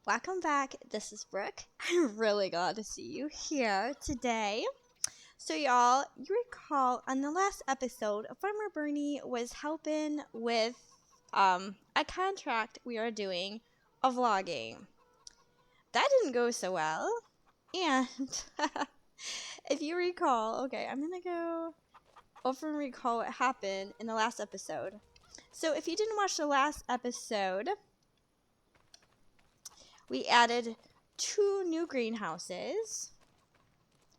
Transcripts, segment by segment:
welcome back. This is Brooke. I'm really glad to see you here today. So y'all, you recall on the last episode, Farmer Bernie was helping with a contract we are doing of vlogging. That didn't go so well. And if you recall, okay, I'm going to go over and recall what happened in the last episode. So if you didn't watch the last episode, we added 2 new greenhouses.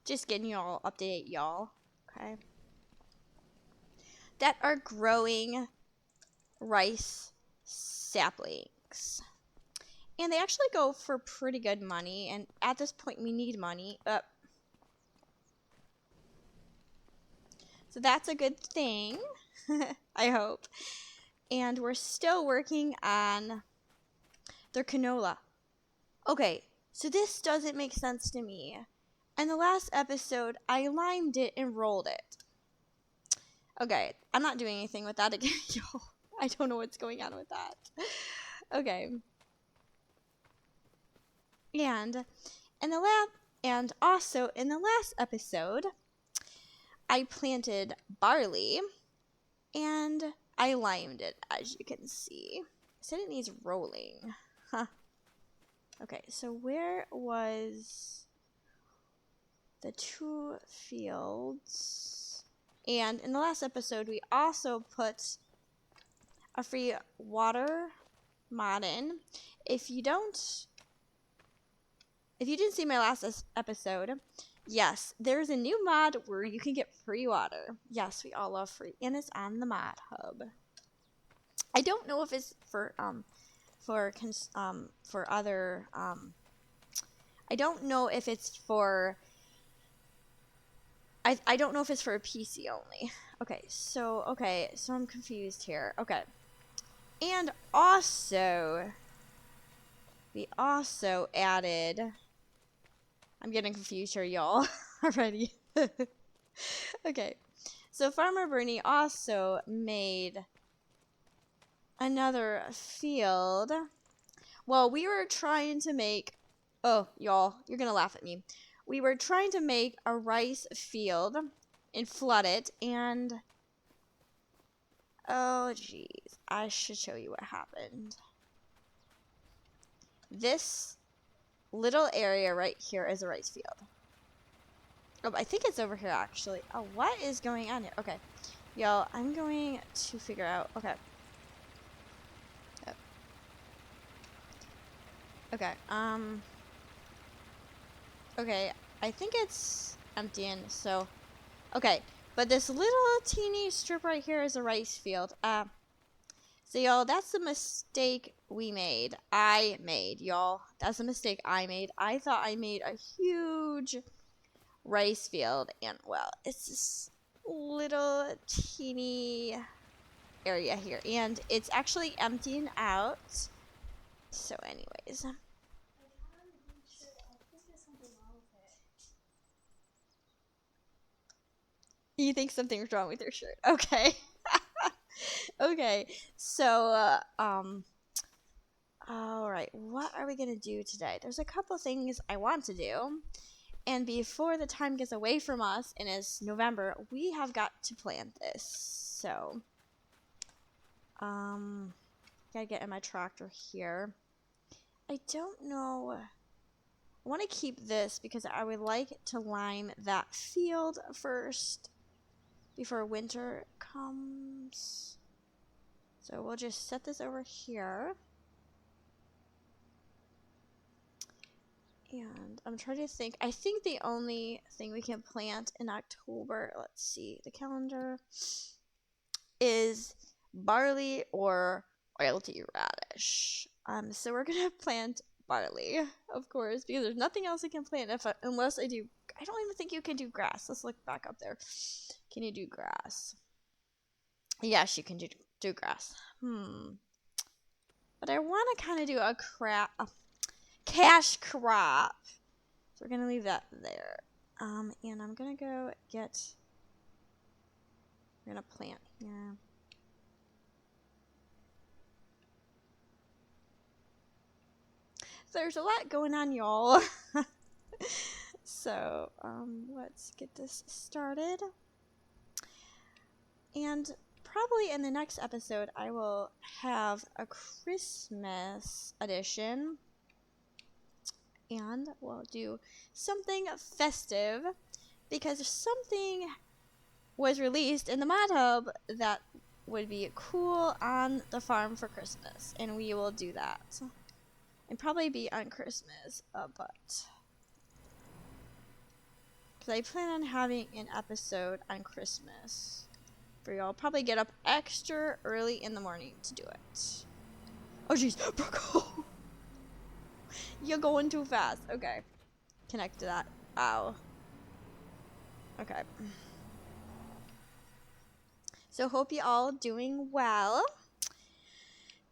Just getting y'all update, y'all. Okay. That are growing rice saplings. And they actually go for pretty good money. And at this point, we need money. So that's a good thing. I hope. And we're still working on their canola. Okay, so this doesn't make sense to me. In the last episode, I limed it and rolled it. Okay, I'm not doing anything with that again, y'all. I don't know what's going on with that. Okay. And also in the last episode, I planted barley and I limed it, as you can see. I said it needs rolling. Huh. Okay, so where was the 2 fields? And in the last episode, we also put a free water mod in. If you didn't see my last episode, yes, there's a new mod where you can get free water. Yes, we all love free, and it's on the mod hub. I don't know if it's for other. I don't know if it's for. I don't know if it's for a PC only. Okay, so I'm confused here. Okay. And also, we also added, I'm getting confused here, y'all, already. Okay, so Farmer Bernie also made another field. Well, we were trying to make, oh, y'all, you're going to laugh at me. We were trying to make a rice field and flood it, and oh, jeez. I should show you what happened. This little area right here is a rice field. Oh, I think it's over here, actually. Oh, what is going on here? Okay. Y'all, I'm going to figure out. Okay. Okay. Okay. I think it's emptying, so. Okay. But this little teeny strip right here is a rice field. So, y'all, that's the mistake we made. I made, y'all. That's the mistake I made. I thought I made a huge rice field. And, well, it's this little teeny area here. And it's actually emptying out. So, anyways. You think something's wrong with your shirt. Okay. Okay, so, alright, what are we gonna do today? There's a couple things I want to do, and before the time gets away from us, and it's November, we have got to plant this, so, gotta get in my tractor here. I don't know, I want to keep this because I would like to lime that field first before winter comes. So we'll just set this over here. And I'm trying to think. I think the only thing we can plant in October, let's see, the calendar, is barley or oilty radish. So we're going to plant barley, of course, because there's nothing else I can plant unless I do. I don't even think you can do grass. Let's look back up there. Can you do grass? Yes, you can do grass. But I want to kind of do a cash crop. So we're going to leave that there. And I'm going to go get, we're going to plant here. There's a lot going on, y'all. So, let's get this started. And probably in the next episode, I will have a Christmas edition. And we'll do something festive because something was released in the mod hub that would be cool on the farm for Christmas. And we will do that. And probably be on Christmas, but because I plan on having an episode on Christmas for y'all. Probably get up extra early in the morning to do it. Oh jeez, Brooke. You're going too fast. Okay, connect to that. Ow. Okay. So hope you all doing well.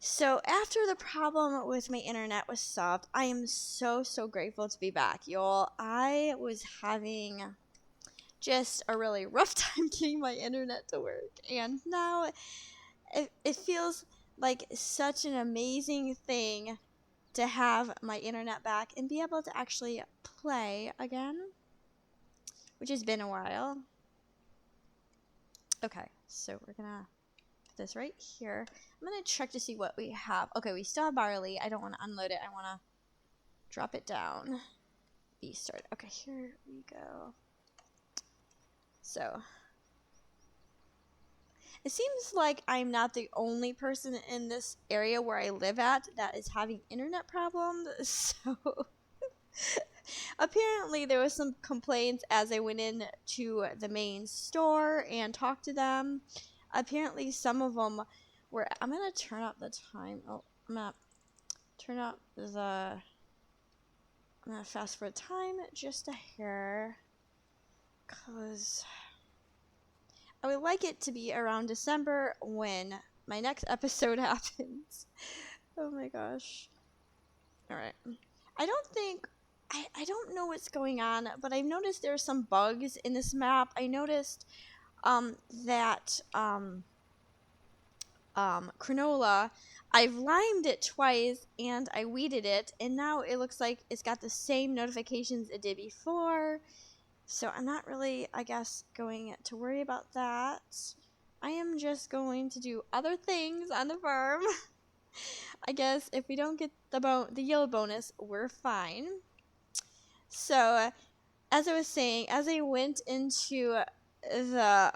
So after the problem with my internet was solved, I am so grateful to be back, y'all. I was having just a really rough time getting my internet to work, and now it feels like such an amazing thing to have my internet back and be able to actually play again, which has been a while. Okay, so we're gonna put this right here. I'm gonna check to see what we have. Okay, we still have barley. I don't want to unload it. I want to drop it down. Be started. Okay, here we go. So it seems like I'm not the only person in this area where I live at that is having internet problems. So apparently there was some complaints as I went in to the main store and talked to them. Apparently some of them were, I'm going to turn up the time. Oh, I'm going to turn up the, I'm going to fast forward time just a hair, because I would like it to be around December when my next episode happens. Oh my gosh. Alright. I don't think, I don't know what's going on, but I've noticed there are some bugs in this map. I noticed that Cronola, I've limed it twice and I weeded it, and now it looks like it's got the same notifications it did before. So I'm not really, I guess, going to worry about that. I am just going to do other things on the farm. I guess if we don't get the yellow bonus, we're fine. So, as I was saying, as I went into the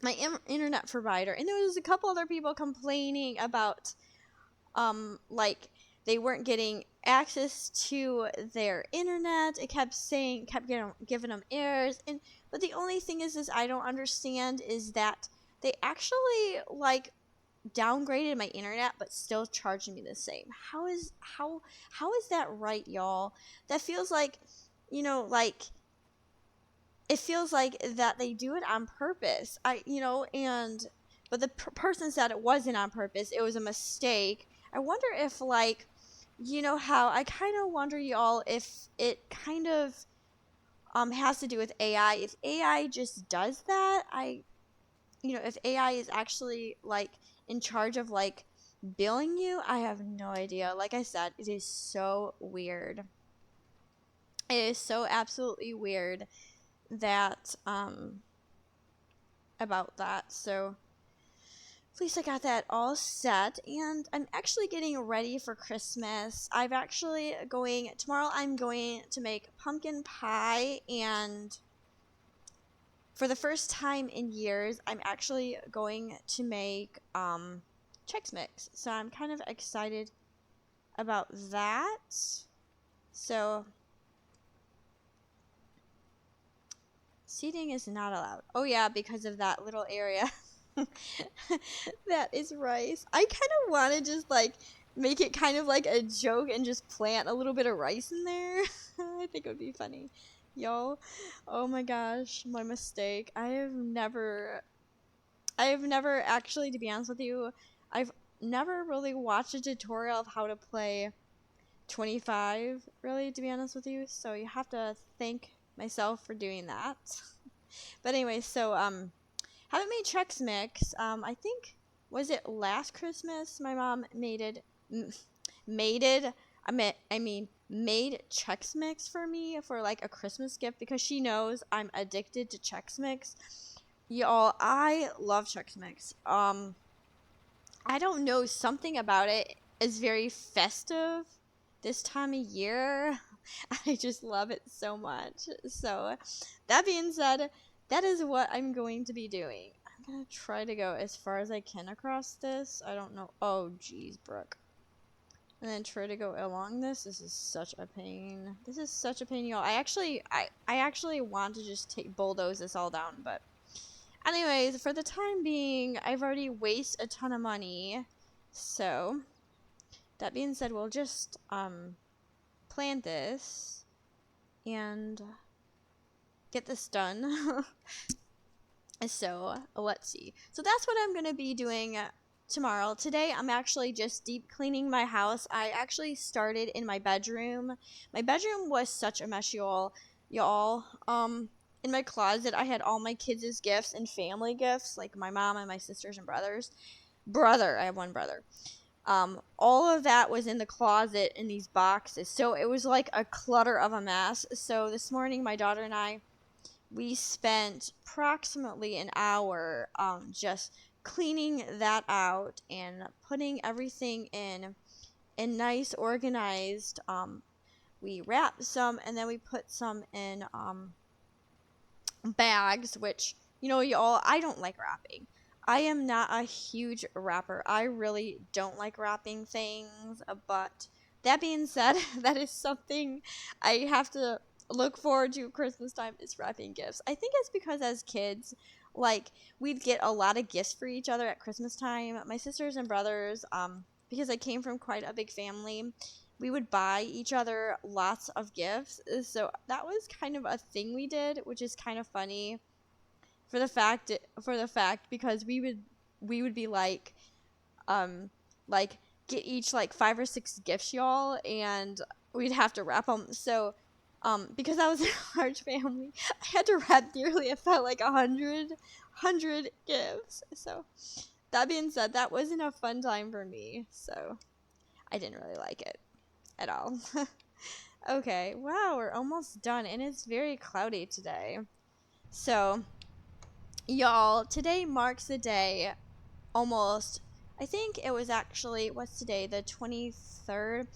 my internet provider, and there was a couple other people complaining about like they weren't getting access to their internet. It kept giving them errors, but the only thing is I don't understand is that they actually like downgraded my internet but still charging me the same. How is that right, y'all? That feels like, you know, like it feels like that they do it on purpose. But the person said it wasn't on purpose. It was a mistake. I wonder if, like, you know how I kind of wonder, y'all, if it kind of has to do with AI. If AI just does that, if AI is actually like in charge of like billing you, I have no idea. Like I said, it is so weird. It is so absolutely weird that about that. So at least I got that all set, and I'm actually getting ready for Christmas. Tomorrow I'm going to make pumpkin pie, and for the first time in years, I'm actually going to make Chex Mix. So I'm kind of excited about that. So seating is not allowed. Oh yeah, because of that little area. That is rice. I kind of want to just like make it kind of like a joke and just plant a little bit of rice in there. I think it would be funny. Yo, oh my gosh, my mistake. I have never actually, to be honest with you, I've never really watched a tutorial of how to play 25, really, to be honest with you. So you have to thank myself for doing that. But anyway, so haven't made Chex Mix. I think, was it last Christmas? My mom made it made Chex Mix for me for like a Christmas gift because she knows I'm addicted to Chex Mix. Y'all, I love Chex Mix. I don't know, something about it is very festive this time of year. I just love it so much. So, that being said, that is what I'm going to be doing. I'm gonna try to go as far as I can across this. I don't know. Oh, geez, Brooke. And then try to go along this. This is such a pain. This is such a pain, y'all. I actually want to just bulldoze this all down, but anyways, for the time being, I've already wasted a ton of money. So, that being said, we'll just plant this and get this done. So, let's see. So that's what I'm going to be doing tomorrow. Today, I'm actually just deep cleaning my house. I actually started in my bedroom. My bedroom was such a mess, y'all. In my closet, I had all my kids' gifts and family gifts, like my mom and my sisters and brothers. I have one brother. All of that was in the closet in these boxes. So it was like a clutter of a mess. So this morning, my daughter and I, we spent approximately an hour just cleaning that out and putting everything in nice organized. We wrapped some and then we put some in bags, which, y'all, I don't like wrapping. I am not a huge wrapper. I really don't like wrapping things, but that being said, that is something I have to look forward to Christmas time, is wrapping gifts. I think it's because as kids, like, we'd get a lot of gifts for each other at Christmas time. My sisters and brothers, because I came from quite a big family, we would buy each other lots of gifts. So that was kind of a thing we did, which is kind of funny for the fact because we would be like get each like 5 or 6 gifts, y'all, and we'd have to wrap them. So because I was in a large family, I had to wrap nearly, it felt like 100 gifts. So that being said, that wasn't a fun time for me, so I didn't really like it at all. Okay, wow, we're almost done, and it's very cloudy today. So, y'all, today marks the day almost, I think it was actually, what's today, the 23rd?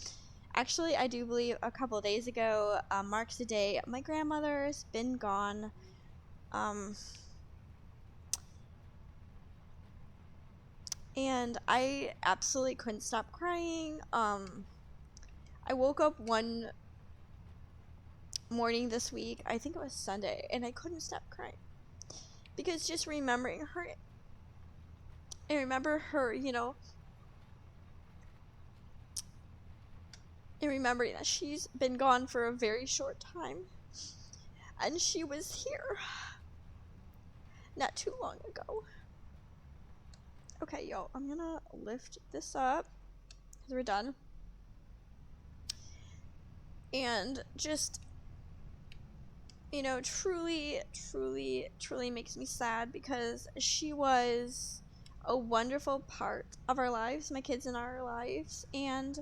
Actually, I do believe a couple days ago marks the day my grandmother's been gone. And I absolutely couldn't stop crying. I woke up one morning this week, I think it was Sunday, and I couldn't stop crying. Because just remembering her, I remember her, and remembering that she's been gone for a very short time. And she was here not too long ago. Okay, y'all, I'm gonna lift this up because we're done. And just, truly, truly, truly makes me sad because she was a wonderful part of our lives, my kids and our lives. And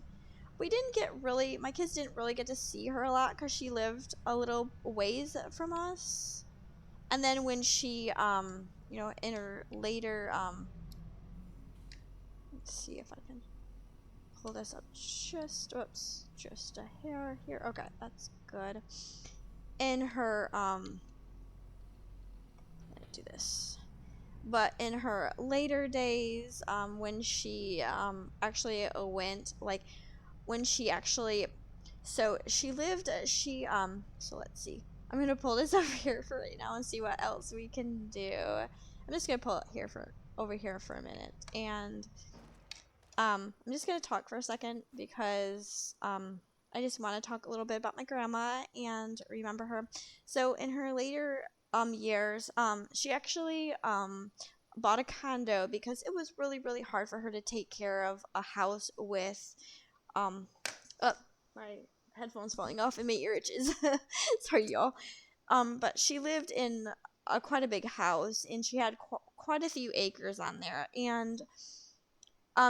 my kids didn't really get to see her a lot because she lived a little ways from us. And then when she, in her later, let's see if I can pull this up just a hair here. Okay, that's good. In her, do this. But in her later days, when she actually went, like, when she actually, so she lived, so let's see. I'm gonna pull this over here for right now and see what else we can do. I'm just gonna pull it over here for a minute, and I'm just gonna talk for a second because I just want to talk a little bit about my grandma and remember her. So in her later years, she actually bought a condo because it was really, really hard for her to take care of a house with my headphones falling off and my ear itches. Sorry, y'all. But she lived in quite a big house, and she had quite a few acres on there, and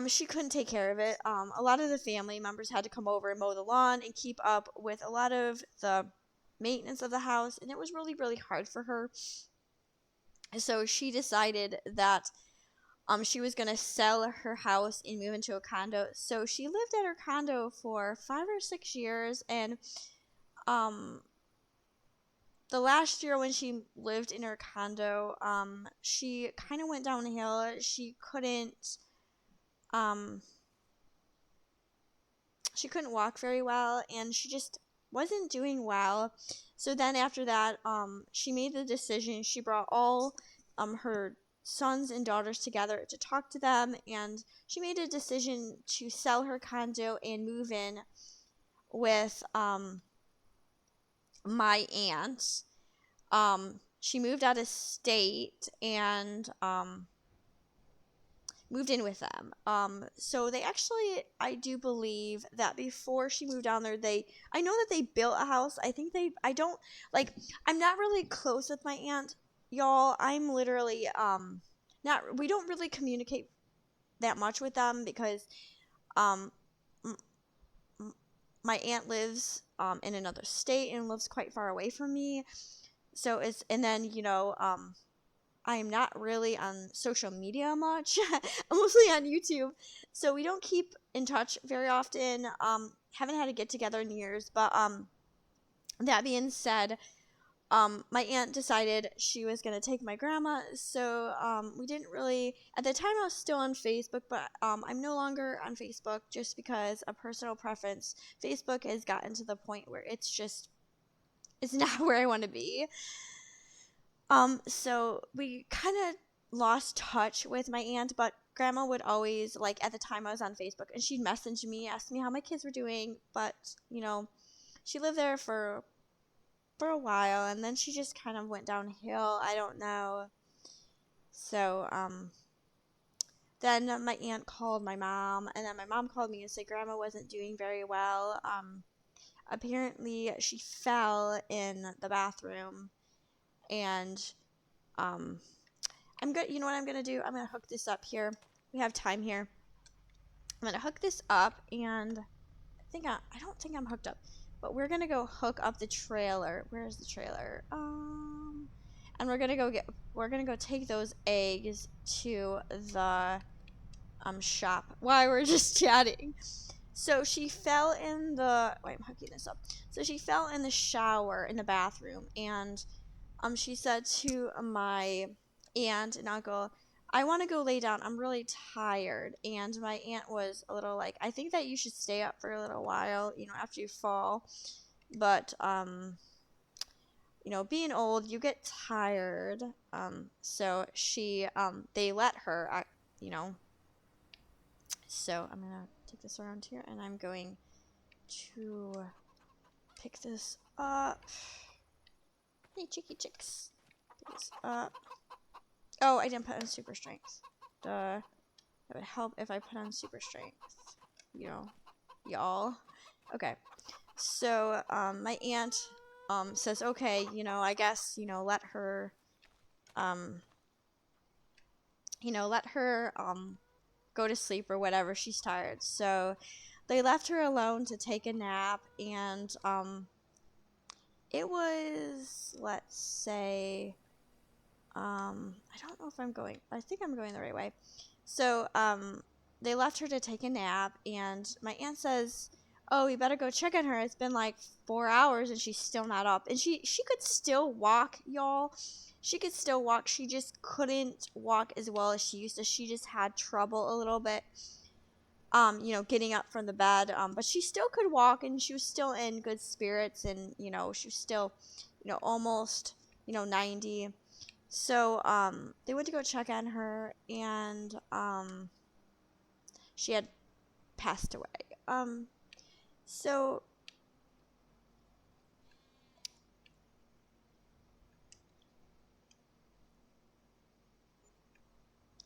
she couldn't take care of it. A lot of the family members had to come over and mow the lawn and keep up with a lot of the maintenance of the house, and it was really, really hard for her. So she decided that she was gonna sell her house and move into a condo. So she lived at her condo for 5 or 6 years, and um, the last year when she lived in her condo, she kind of went downhill. Um, she couldn't walk very well, and she just wasn't doing well. So then after that, she made the decision. She brought all her sons and daughters together to talk to them, and she made a decision to sell her condo and move in with my aunt. She moved out of state and moved in with them. So they actually, I do believe that before she moved down there, I know that they built a house. I don't, like, I'm not really close with my aunt, y'all. I'm literally, we don't really communicate that much with them because, um, my aunt lives, in another state and lives quite far away from me. So and then, I'm not really on social media much. I'm mostly on YouTube. So we don't keep in touch very often. Haven't had a get together in years. But that being said, my aunt decided she was going to take my grandma. So we didn't really, at the time I was still on Facebook, but I'm no longer on Facebook just because of personal preference. Facebook has gotten to the point where it's not where I want to be. So we kind of lost touch with my aunt, but grandma would always, like, at the time I was on Facebook, and she'd message me, ask me how my kids were doing, but, she lived there for a while, and then she just kind of went downhill. I don't know. So, then my aunt called my mom, and then my mom called me and said grandma wasn't doing very well. Apparently she fell in the bathroom, and, I'm good. You know what I'm gonna do? I'm gonna hook this up here. We have time here. I'm gonna hook this up, and I don't think I'm hooked up, but we're gonna go hook up the trailer. Where's the trailer? And we're gonna go take those eggs to the shop while we're just chatting. So she fell in the. Wait, I'm hooking this up. So she fell in the shower in the bathroom, and she said to my aunt and uncle, I want to go lay down. I'm really tired. And my aunt was a little like, I think that you should stay up for a little while, after you fall. But, being old, you get tired. So they let her, So I'm going to take this around here, and I'm going to pick this up. Hey, chicky chicks. Pick this up. Oh, I didn't put on super strength. Duh. That would help if I put on super strength. Y'all. Okay. So, my aunt, says, okay, I guess, let her, go to sleep or whatever. She's tired. So, they left her alone to take a nap, and, it was, let's say, I don't know if I think I'm going the right way. So, they left her to take a nap, and my aunt says, oh, we better go check on her. It's been like 4 hours, and she's still not up. And she could still walk, y'all. She could still walk. She just couldn't walk as well as she used to. She just had trouble a little bit, getting up from the bed. But she still could walk, and she was still in good spirits, and, she was still, almost, 90. So, they went to go check on her, and, she had passed away. So,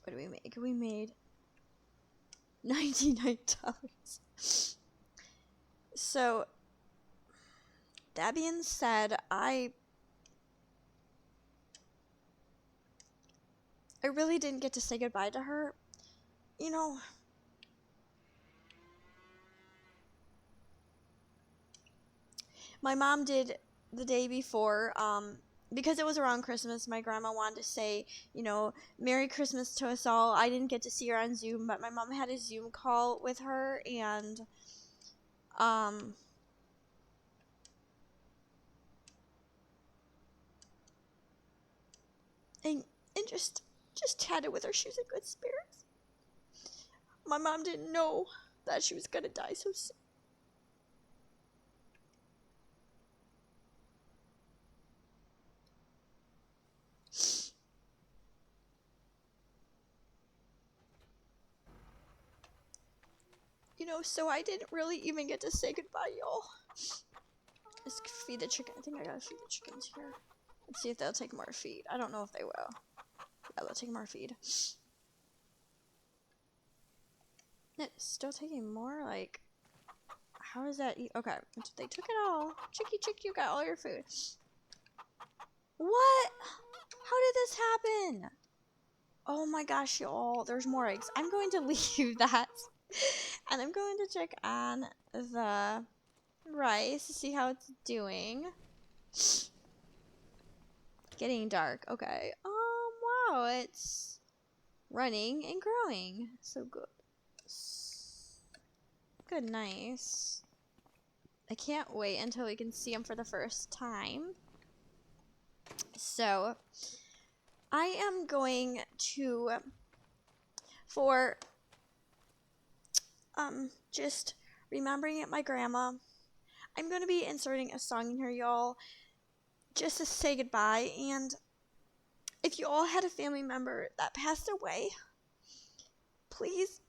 what did we make? We made $99. So, that being said, I really didn't get to say goodbye to her. my mom did the day before, because it was around Christmas. My grandma wanted to say, Merry Christmas to us all. I didn't get to see her on Zoom, but my mom had a Zoom call with her, and and just chatted with her. She was in good spirits. My mom didn't know that she was gonna die so soon. So I didn't really even get to say goodbye, y'all. Let's feed the chicken. I think I gotta feed the chickens here. Let's see if they'll take more feed. I don't know if they will. Yeah, they'll take more feed. It's still taking more? Like, how does that eat? Okay, they took it all. Chicky, you got all your food. What? How did this happen? Oh my gosh, y'all. There's more eggs. I'm going to leave that. And I'm going to check on the rice to see how it's doing. Getting dark. Okay. Wow, it's running and growing. So good. Good, nice. I can't wait until we can see them for the first time. So, I am going to, for just remembering my grandma, I'm going to be inserting a song in here, y'all, just to say goodbye. And if you all had a family member that passed away, please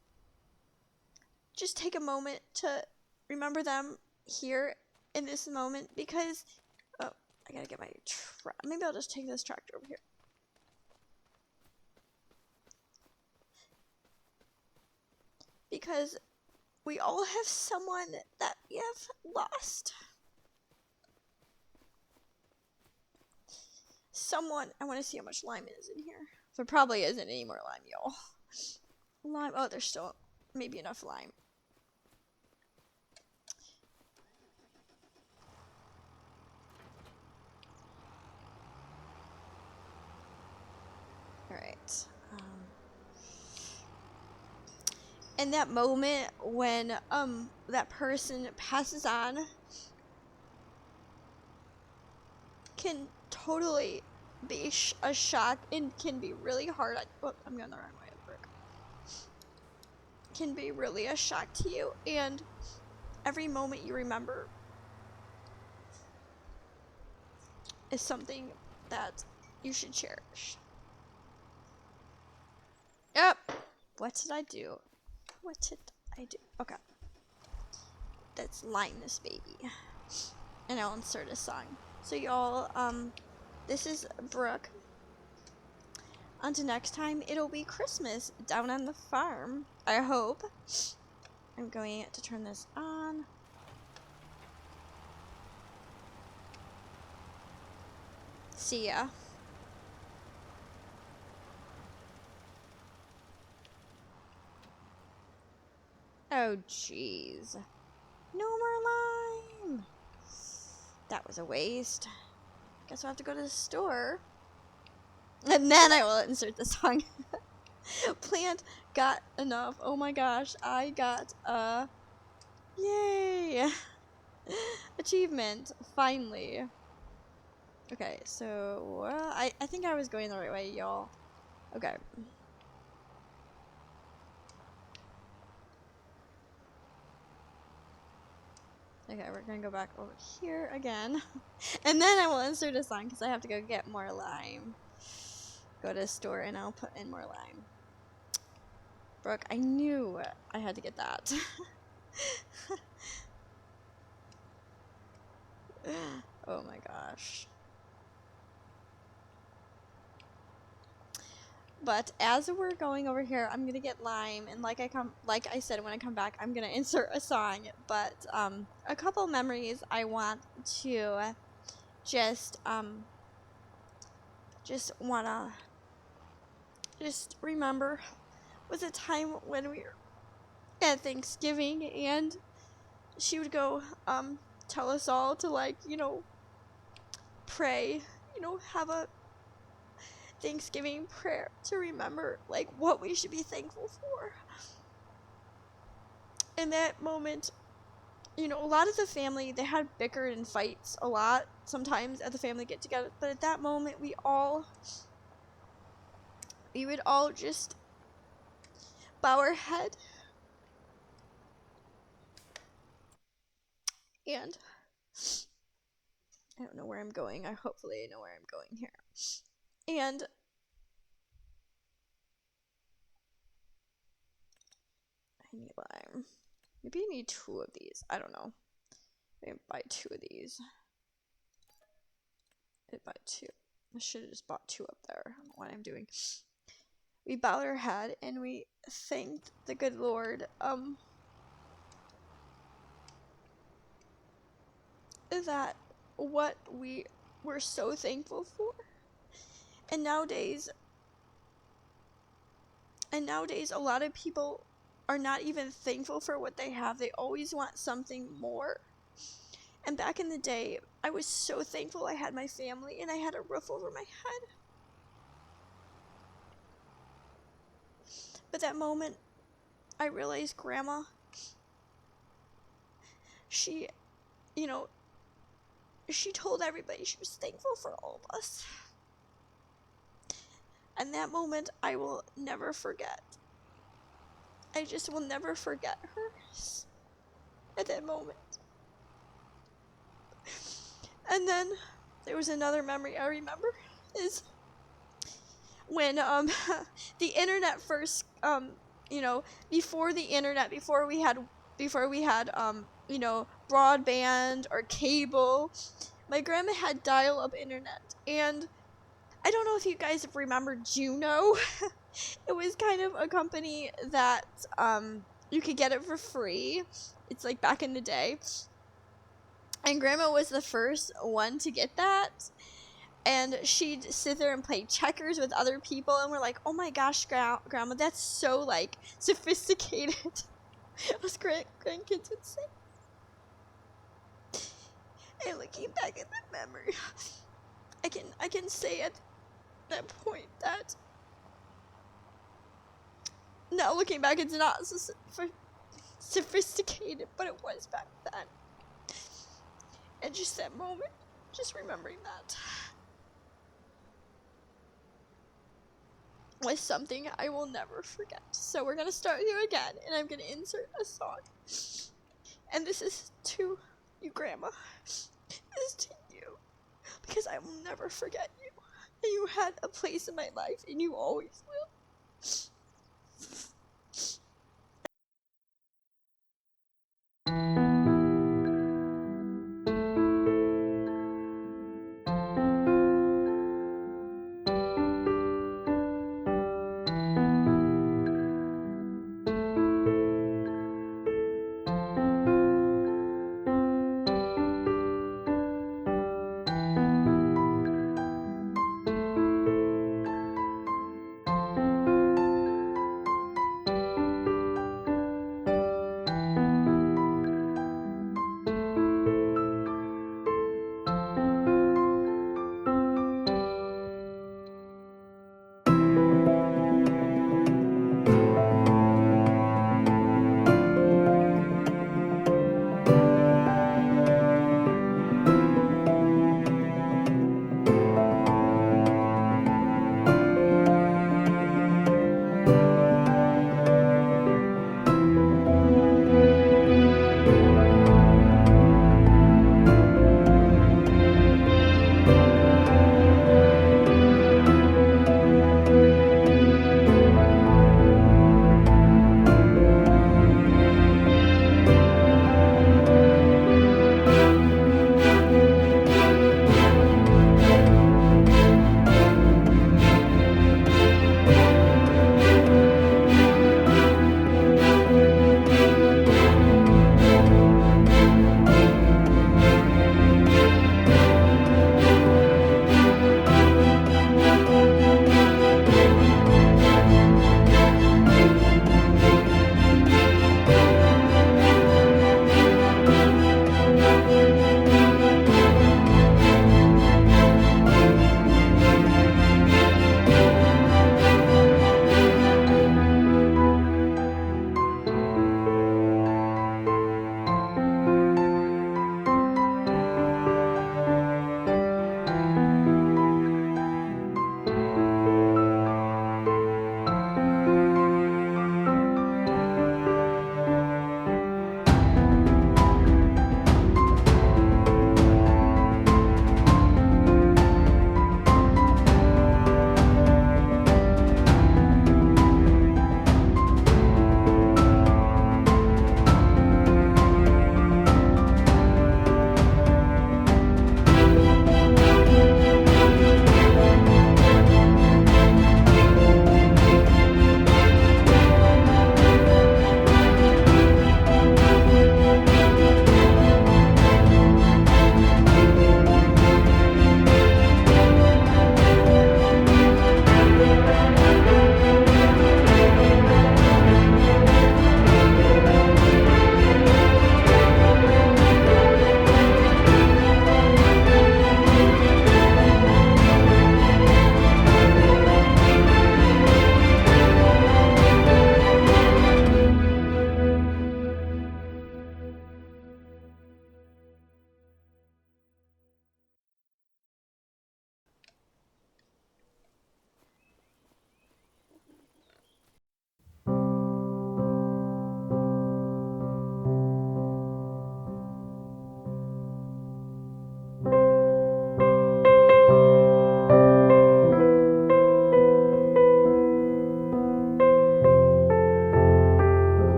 just take a moment to remember them here in this moment, because, oh, I gotta get my maybe I'll just take this tractor over here. Because we all have someone that we have lost. Someone, I want to see how much lime is in here. There probably isn't any more lime, y'all. Lime, oh, there's still maybe enough lime. Alright. In that moment when that person passes on can totally be a shock, and can be really hard. Oh, I'm going the wrong way. Can be really a shock to you, and every moment you remember is something that you should cherish. Yep. What did I do? What did I do? Okay. Let's line this baby. And I'll insert a song. So y'all, this is Brooke. Until next time, it'll be Christmas down on the farm, I hope. I'm going to turn this on. See ya. Oh, jeez. No more lime. That was a waste. Guess I'll have to go to the store. And then I will insert the song. Plant got enough. Oh my gosh. I got yay. Achievement. Finally. Okay, so I think I was going the right way, y'all. Okay. Okay, we're gonna go back over here again. And then I will insert a song because I have to go get more lime. Go to the store and I'll put in more lime. Brooke, I knew I had to get that. Oh my gosh. But as we're going over here, I'm gonna get lime, and like I said, when I come back, I'm gonna insert a song. But a couple memories I want to just wanna remember was a time when we were at Thanksgiving, and she would go tell us all to, like, pray, have a Thanksgiving prayer to remember, like, what we should be thankful for. In that moment, a lot of the family, they had bickered and fights a lot sometimes at the family get together, but at that moment we would all just bow our head and I don't know where I'm going. Hopefully I know where I'm going here. And I need lime. Maybe I need 2 of these. I don't know. Maybe buy 2 of these. I buy 2. I should have just bought 2 up there. I don't know what I'm doing. We bowed our head and we thanked the good Lord. That what we were so thankful for. And nowadays a lot of people are not even thankful for what they have. They always want something more. And back in the day, I was so thankful I had my family and I had a roof over my head. But that moment, I realized Grandma, she told everybody she was thankful for all of us. And that moment, I will never forget. I just will never forget her at that moment. And then there was another memory I remember is when the internet first before the internet, before we had broadband or cable, my grandma had dial-up internet. And I don't know if you guys remember Juno. It was kind of a company that you could get it for free. It's like back in the day. And Grandma was the first one to get that. And she'd sit there and play checkers with other people. And we're like, oh my gosh, Grandma, that's so, like, sophisticated. Us grandkids would say. And looking back at that memory, I can say at that point that now looking back, it's not sophisticated, but it was back then. And just that moment, just remembering that was something I will never forget. So we're gonna start here again, and I'm gonna insert a song. And this is to you, Grandma. This is to you, because I will never forget you. And you had a place in my life, and you always will.